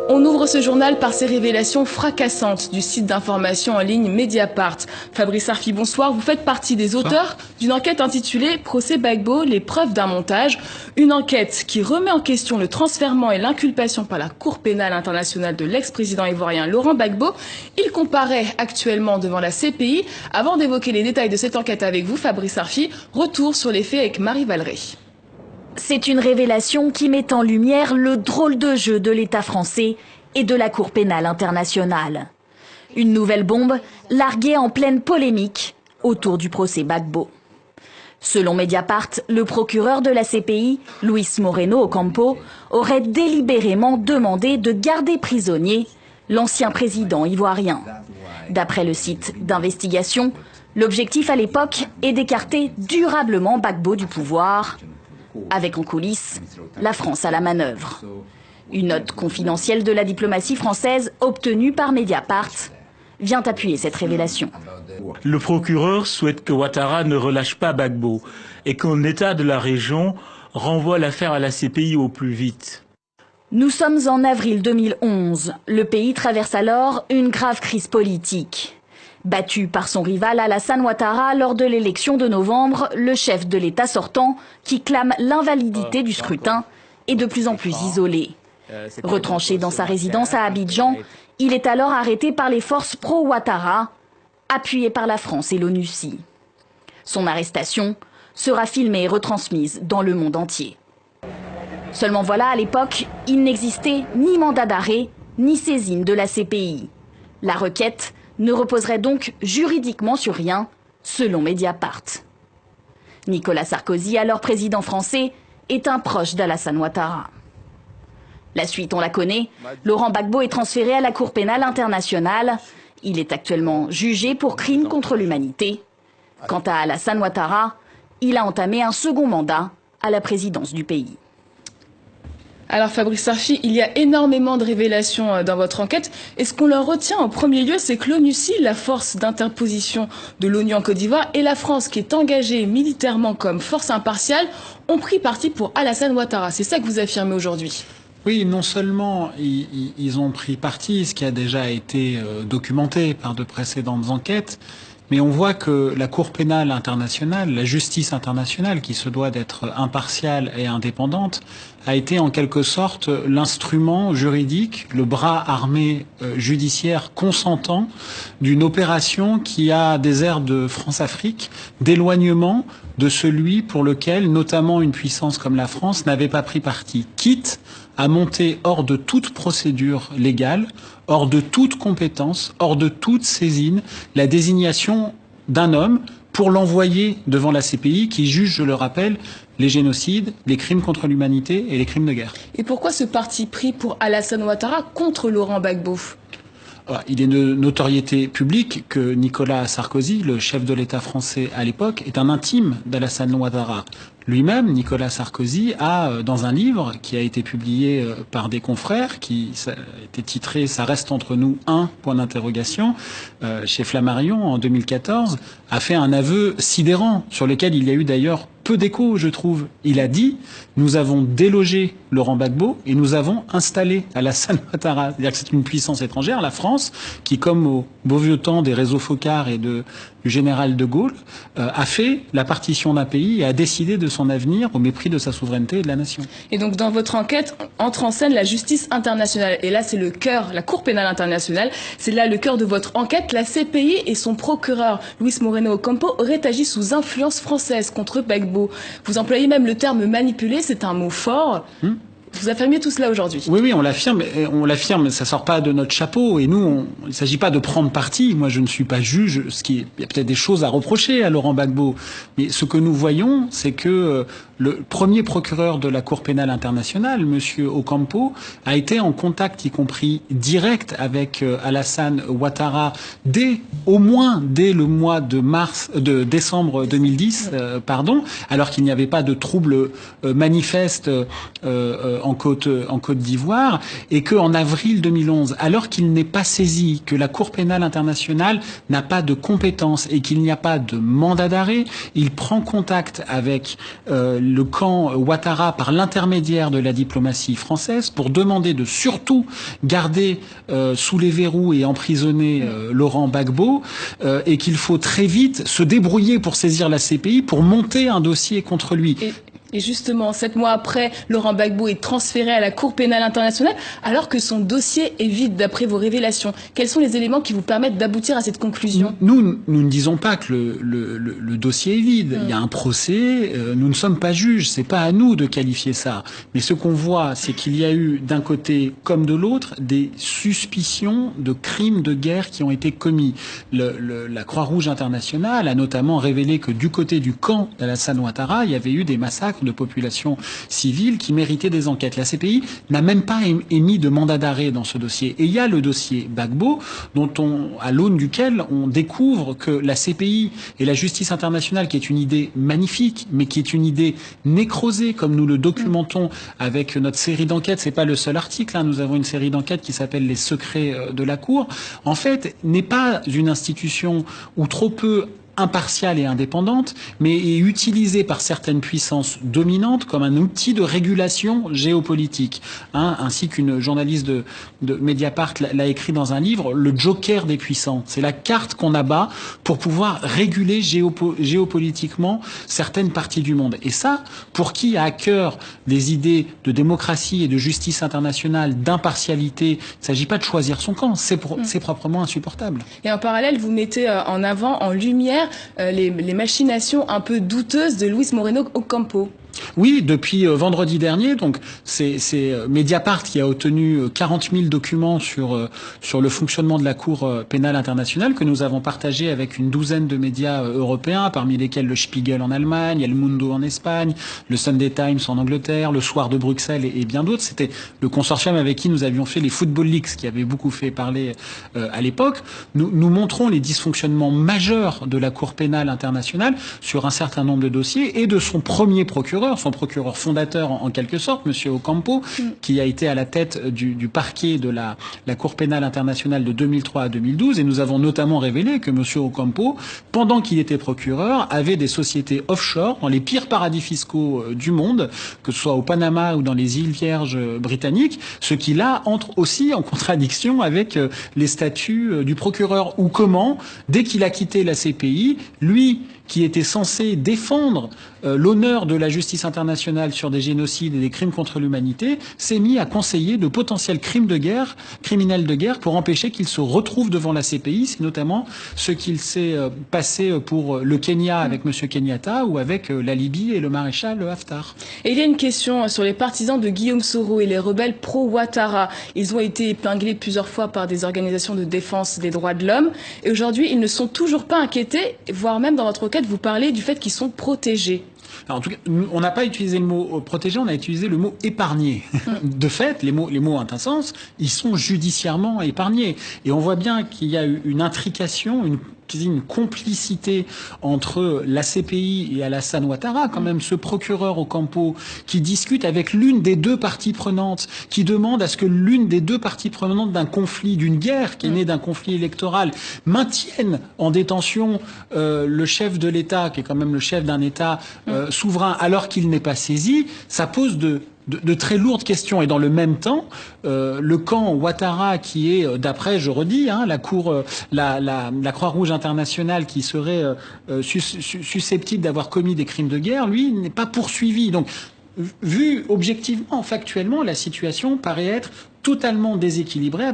On ouvre ce journal par ces révélations fracassantes du site d'information en ligne Mediapart. Fabrice Arfi, bonsoir. Vous faites partie des auteurs d'une enquête intitulée « Procès Gbagbo, les preuves d'un montage ». Une enquête qui remet en question le transfèrement et l'inculpation par la Cour pénale internationale de l'ex-président ivoirien Laurent Gbagbo. Il comparaît actuellement devant la CPI. Avant d'évoquer les détails de cette enquête avec vous, Fabrice Arfi, retour sur les faits avec Marie Vallery. C'est une révélation qui met en lumière le drôle de jeu de l'État français et de la Cour pénale internationale. Une nouvelle bombe larguée en pleine polémique autour du procès Gbagbo. Selon Mediapart, le procureur de la CPI, Luis Moreno Ocampo, aurait délibérément demandé de garder prisonnier l'ancien président ivoirien. D'après le site d'investigation, l'objectif à l'époque est d'écarter durablement Gbagbo du pouvoir, avec en coulisses la France à la manœuvre. Une note confidentielle de la diplomatie française obtenue par Mediapart vient appuyer cette révélation. Le procureur souhaite que Ouattara ne relâche pas Gbagbo et qu'un État de la région renvoie l'affaire à la CPI au plus vite. Nous sommes en avril 2011. Le pays traverse alors une grave crise politique. Battu par son rival Alassane Ouattara lors de l'élection de novembre, le chef de l'État sortant, qui clame l'invalidité du scrutin, est de plus en plus isolé. Retranché dans sa résidence à Abidjan, il est alors arrêté par les forces pro-Ouattara, appuyées par la France et l'ONUCI. Son arrestation sera filmée et retransmise dans le monde entier. Seulement voilà, à l'époque, il n'existait ni mandat d'arrêt, ni saisine de la CPI. La requête ne reposerait donc juridiquement sur rien, selon Mediapart. Nicolas Sarkozy, alors président français, est un proche d'Alassane Ouattara. La suite, on la connaît. Laurent Gbagbo est transféré à la Cour pénale internationale. Il est actuellement jugé pour crimes contre l'humanité. Quant à Alassane Ouattara, il a entamé un second mandat à la présidence du pays. Alors Fabrice Arfi, il y a énormément de révélations dans votre enquête. Et ce qu'on leur retient en premier lieu, c'est que l'ONUCI, la force d'interposition de l'ONU en Côte d'Ivoire, et la France, qui est engagée militairement comme force impartiale, ont pris parti pour Alassane Ouattara. C'est ça que vous affirmez aujourd'hui. Oui, non seulement ils ont pris parti, ce qui a déjà été documenté par de précédentes enquêtes, mais on voit que la Cour pénale internationale, la justice internationale, qui se doit d'être impartiale et indépendante, a été en quelque sorte l'instrument juridique, le bras armé judiciaire consentant d'une opération qui a des airs de France-Afrique, d'éloignement de celui pour lequel, notamment une puissance comme la France, n'avait pas pris parti, quitte à monter hors de toute procédure légale, hors de toute compétence, hors de toute saisine, la désignation d'un homme pour l'envoyer devant la CPI qui juge, je le rappelle, les génocides, les crimes contre l'humanité et les crimes de guerre. Et pourquoi ce parti pris pour Alassane Ouattara contre Laurent Gbagbo ? Il est de notoriété publique que Nicolas Sarkozy, le chef de l'État français à l'époque, est un intime d'Alassane Ouattara. Lui-même, Nicolas Sarkozy, a, dans un livre qui a été publié par des confrères, qui était titré « Ça reste entre nous un », chez Flammarion en 2014, a fait un aveu sidérant, sur lequel il y a eu d'ailleurs peu d'écho, je trouve. Il a dit « Nous avons délogé Laurent Gbagbo et nous avons installé Alassane Ouattara ». C'est-à-dire que c'est une puissance étrangère, la France, qui, comme au beau vieux temps des réseaux Focard et du général de Gaulle, a fait la partition d'un pays et a décidé de son avenir au mépris de sa souveraineté et de la nation. Et donc dans votre enquête, entre en scène la justice internationale. Et là, c'est le cœur, la Cour pénale internationale, c'est là le cœur de votre enquête. La CPI et son procureur, Luis Moreno Ocampo, auraient agi sous influence française contre Gbagbo. Vous employez même le terme manipuler, c'est un mot fort. Vous affirmez tout cela aujourd'hui. Oui, on l'affirme, ça sort pas de notre chapeau. Et nous, il ne s'agit pas de prendre parti. Moi, je ne suis pas juge. Il y a peut-être des choses à reprocher à Laurent Gbagbo. Mais ce que nous voyons, c'est que le premier procureur de la Cour pénale internationale, Monsieur Ocampo, a été en contact, y compris direct, avec Alassane Ouattara au moins dès le mois de décembre 2010, alors qu'il n'y avait pas de troubles manifestes en Côte d'Ivoire, et qu'en avril 2011, alors qu'il n'est pas saisi, que la Cour pénale internationale n'a pas de compétences et qu'il n'y a pas de mandat d'arrêt, il prend contact avec le camp Ouattara par l'intermédiaire de la diplomatie française pour demander de surtout garder sous les verrous et emprisonner Laurent Gbagbo, et qu'il faut très vite se débrouiller pour saisir la CPI pour monter un dossier contre lui. Et justement, 7 mois après, Laurent Gbagbo est transféré à la Cour pénale internationale, alors que son dossier est vide d'après vos révélations. Quels sont les éléments qui vous permettent d'aboutir à cette conclusion? Nous ne disons pas que le dossier est vide. Il y a un procès, nous ne sommes pas juges, c'est pas à nous de qualifier ça. Mais ce qu'on voit, c'est qu'il y a eu, d'un côté comme de l'autre, des suspicions de crimes de guerre qui ont été commis. La Croix-Rouge internationale a notamment révélé que du côté du camp d'Alassane Ouattara, il y avait eu des massacres de populations civiles qui méritaient des enquêtes. La CPI n'a même pas émis de mandat d'arrêt dans ce dossier. Et il y a le dossier Gbagbo, à l'aune duquel on découvre que la CPI et la justice internationale, qui est une idée magnifique, mais qui est une idée nécrosée, comme nous le documentons avec notre série d'enquêtes, c'est pas le seul article, nous avons une série d'enquêtes qui s'appelle Les secrets de la Cour, en fait, n'est pas une institution ou trop peu impartiale et indépendante, mais est utilisée par certaines puissances dominantes comme un outil de régulation géopolitique, ainsi qu'une journaliste de Mediapart l'a écrit dans un livre, le joker des puissants. C'est la carte qu'on abat pour pouvoir réguler géopolitiquement certaines parties du monde. Et ça, pour qui a à cœur des idées de démocratie et de justice internationale, d'impartialité, il ne s'agit pas de choisir son camp, c'est proprement insupportable. Et en parallèle, vous mettez en avant, en lumière, les machinations un peu douteuses de Luis Moreno Ocampo. Oui, depuis vendredi dernier, donc c'est Mediapart qui a obtenu 40 000 documents sur le fonctionnement de la Cour pénale internationale que nous avons partagé avec une douzaine de médias européens, parmi lesquels le Spiegel en Allemagne, El Mundo en Espagne, le Sunday Times en Angleterre, le Soir de Bruxelles et bien d'autres. C'était le consortium avec qui nous avions fait les Football Leaks, qui avait beaucoup fait parler à l'époque. Nous montrons les dysfonctionnements majeurs de la Cour pénale internationale sur un certain nombre de dossiers et de son premier procureur, son procureur fondateur en quelque sorte, Monsieur Ocampo, qui a été à la tête du parquet de la Cour pénale internationale de 2003 à 2012. Et nous avons notamment révélé que Monsieur Ocampo, pendant qu'il était procureur, avait des sociétés offshore dans les pires paradis fiscaux du monde, que ce soit au Panama ou dans les îles Vierges britanniques, ce qui là entre aussi en contradiction avec les statuts du procureur. Ou comment, dès qu'il a quitté la CPI, lui qui était censé défendre l'honneur de la justice internationale sur des génocides et des crimes contre l'humanité, s'est mis à conseiller de potentiels criminels de guerre pour empêcher qu'ils se retrouvent devant la CPI. C'est notamment ce qu'il s'est passé pour le Kenya avec M. Kenyatta ou avec la Libye et le maréchal Haftar. Et il y a une question sur les partisans de Guillaume Soro et les rebelles pro-Ouattara. Ils ont été épinglés plusieurs fois par des organisations de défense des droits de l'homme. Et aujourd'hui, ils ne sont toujours pas inquiétés, voire même dans votre requête, vous parlez du fait qu'ils sont protégés. Alors, en tout cas, on n'a pas utilisé le mot protégé, on a utilisé le mot épargné. De fait, les mots ont un sens, ils sont judiciairement épargnés. Et on voit bien qu'il y a une intrication, une complicité entre la CPI et Alassane Ouattara, quand même ce procureur Ocampo qui discute avec l'une des deux parties prenantes, qui demande à ce que l'une des deux parties prenantes d'un conflit, d'une guerre qui est née d'un conflit électoral, maintienne en détention le chef de l'État, qui est quand même le chef d'un État souverain, alors qu'il n'est pas saisi. Ça pose de très lourdes questions. Et dans le même temps, le camp Ouattara, qui est, d'après, je redis, la Croix-Rouge internationale, qui serait susceptible d'avoir commis des crimes de guerre, lui, n'est pas poursuivi. Donc, vu objectivement, factuellement, la situation paraît être totalement déséquilibrée,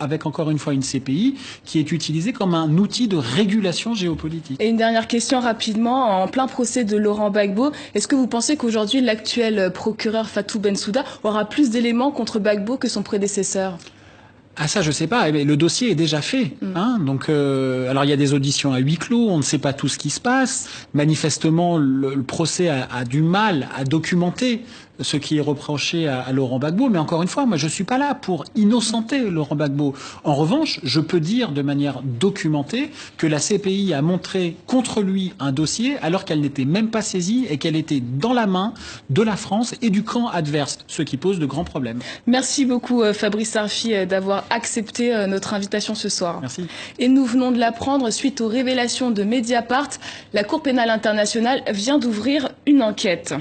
avec encore une fois une CPI qui est utilisée comme un outil de régulation géopolitique. Et une dernière question rapidement, en plein procès de Laurent Gbagbo, est-ce que vous pensez qu'aujourd'hui l'actuel procureur Fatou Bensouda aura plus d'éléments contre Gbagbo que son prédécesseur ? Ah ça je sais pas, mais le dossier est déjà fait. Donc alors il y a des auditions à huis clos, on ne sait pas tout ce qui se passe. Manifestement le procès a du mal à documenter ce qui est reproché à Laurent Gbagbo. Mais encore une fois, moi, je suis pas là pour innocenter Laurent Gbagbo. En revanche, je peux dire de manière documentée que la CPI a montré contre lui un dossier alors qu'elle n'était même pas saisie et qu'elle était dans la main de la France et du camp adverse, ce qui pose de grands problèmes. Merci beaucoup Fabrice Arfi d'avoir accepté notre invitation ce soir. Merci. Et nous venons de l'apprendre, suite aux révélations de Mediapart, la Cour pénale internationale vient d'ouvrir une enquête.